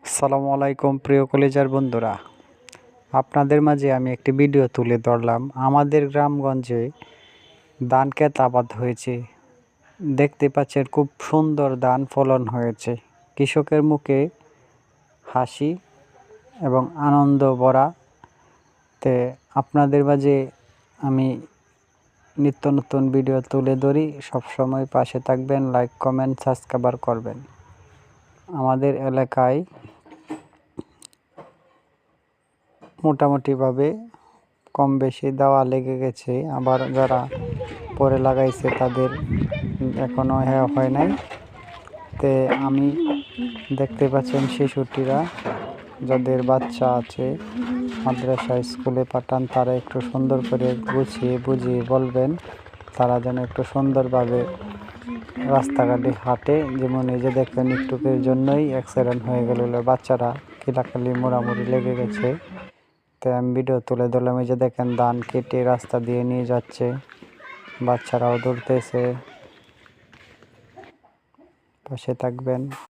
আসসালামু আলাইকুম প্রিয় কলেজার বন্ধুরা, আপনাদের মাঝে আমি একটি ভিডিও তুলে ধরলাম। আমাদের গ্রামগঞ্জে ধান ক্ষেত আবাদ হয়েছে, দেখতে পাচ্ছেন খুব সুন্দর ধান ফলন হয়েছে। কৃষকের মুখে হাসি এবং আনন্দ ভরা। তে আপনাদের মাঝে আমি নিত্য নতুন ভিডিও তুলে ধরি, সবসময় পাশে থাকবেন, লাইক কমেন্ট সাবস্ক্রাইব করবেন। আমাদের এলাকায় মোটামুটিভাবে কম বেশি দেওয়া লেগে গেছে, আবার যারা পরে লাগাইছে তাদের এখনও হয় নাই। তে আমি দেখতে পাচ্ছেন শিশুটিরা যাদের বাচ্চা আছে মাদ্রাসা স্কুলে পাঠান, তারা একটু সুন্দর করে গুছিয়ে বুঝিয়ে বলবেন, তারা যেন একটু সুন্দরভাবে রাস্তাঘাটে হাঁটে। যেমন এই যে দেখবেন একটুকের জন্যই অ্যাক্সিডেন্ট হয়ে গেল, বাচ্চারা কিলাকালি মোড়ামুড়ি লেগে গেছে। তাই আমি ভিডিও তুলে ধরলাম। এই যে দেখেন ধান কেটে রাস্তা দিয়ে নিয়ে যাচ্ছে, বাচ্চারাও দৌড়তেছে। পাশে থাকবেন।